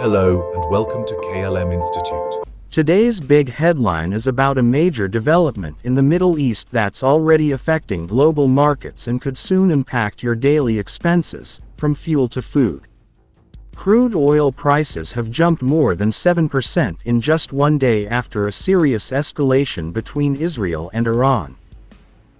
Hello and welcome to KLM Institute. Today's big headline is about a major development in the Middle East that's already affecting global markets and could soon impact your daily expenses, from fuel to food. Crude oil prices have jumped more than 7% in just one day after a serious escalation between Israel and Iran.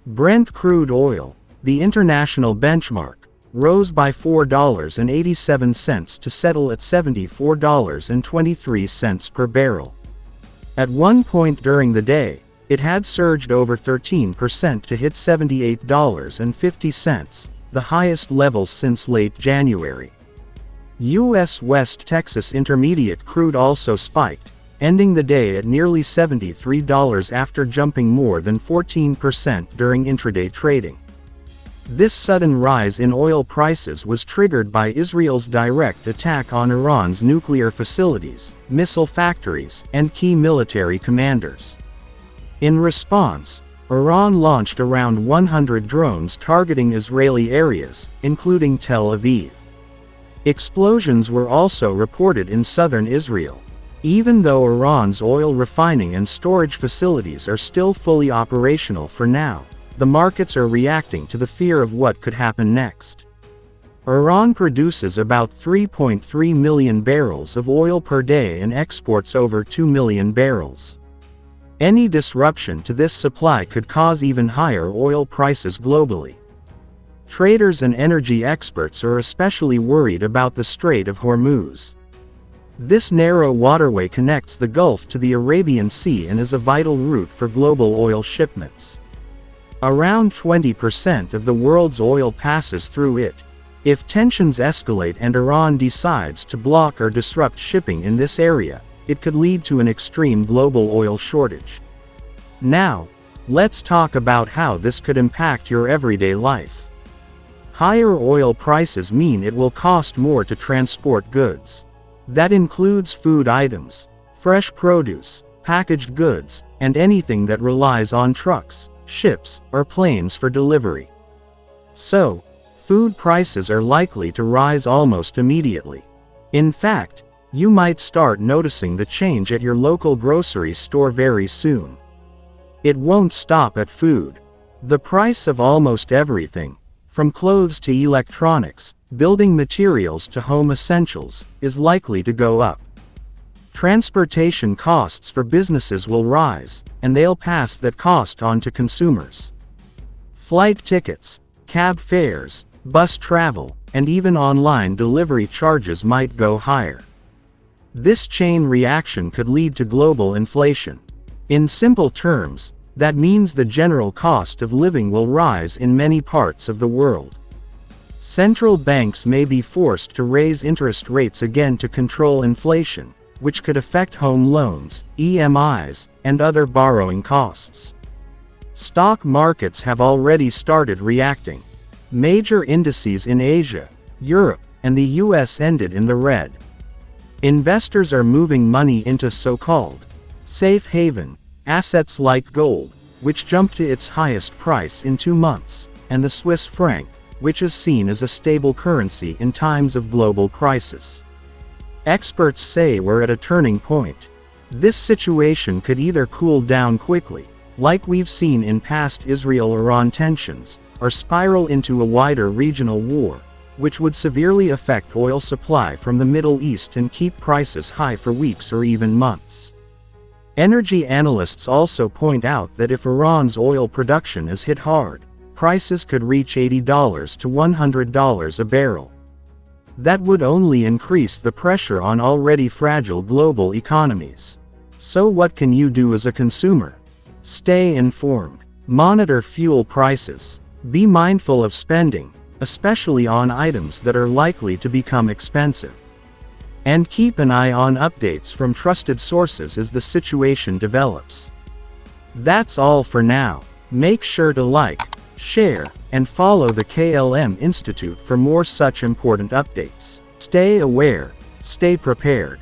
Brent crude oil, the international benchmark, rose by $4.87 to settle at $74.23 per barrel. At one point during the day, it had surged over 13% to hit $78.50, the highest level since late January. U.S. West Texas Intermediate crude also spiked, ending the day at nearly $73 after jumping more than 14% during intraday trading. This sudden rise in oil prices was triggered by Israel's direct attack on Iran's nuclear facilities, missile factories, and key military commanders. In response, Iran launched around 100 drones targeting Israeli areas, including Tel Aviv. Explosions were also reported in southern Israel. Even though Iran's oil refining and storage facilities are still fully operational for now, the markets are reacting to the fear of what could happen next. Iran produces about 3.3 million barrels of oil per day and exports over 2 million barrels. Any disruption to this supply could cause even higher oil prices globally. Traders and energy experts are especially worried about the Strait of Hormuz. This narrow waterway connects the Gulf to the Arabian Sea and is a vital route for global oil shipments. Around 20% of the world's oil passes through it. If tensions escalate and Iran decides to block or disrupt shipping in this area, it could lead to an extreme global oil shortage. Now, let's talk about how this could impact your everyday life. Higher oil prices mean it will cost more to transport goods. That includes food items, fresh produce, packaged goods, and anything that relies on trucks, ships, or planes for delivery. So, food prices are likely to rise almost immediately. In fact, you might start noticing the change at your local grocery store very soon. It won't stop at food. The price of almost everything, from clothes to electronics, building materials to home essentials, is likely to go up. Transportation costs for businesses will rise, and they'll pass that cost on to consumers. Flight tickets, cab fares, bus travel, and even online delivery charges might go higher. This chain reaction could lead to global inflation. In simple terms, that means the general cost of living will rise in many parts of the world. Central banks may be forced to raise interest rates again to control inflation, which could affect home loans, EMIs, and other borrowing costs. Stock markets have already started reacting. Major indices in Asia, Europe, and the US ended in the red. Investors are moving money into so-called safe haven assets like gold, which jumped to its highest price in 2 months, and the Swiss franc, which is seen as a stable currency in times of global crisis. Experts say we're at a turning point. This situation could either cool down quickly, like we've seen in past Israel-Iran tensions, or spiral into a wider regional war, which would severely affect oil supply from the Middle East and keep prices high for weeks or even months. Energy analysts also point out that if Iran's oil production is hit hard, prices could reach $80 to $100 a barrel. That would only increase the pressure on already fragile global economies. So what can you do as a consumer? Stay informed. Monitor fuel prices. Be mindful of spending, especially on items that are likely to become expensive. And keep an eye on updates from trusted sources as the situation develops. That's all for now. Make sure to like, share, and follow the KLM Institute for more such important updates. Stay aware, stay prepared.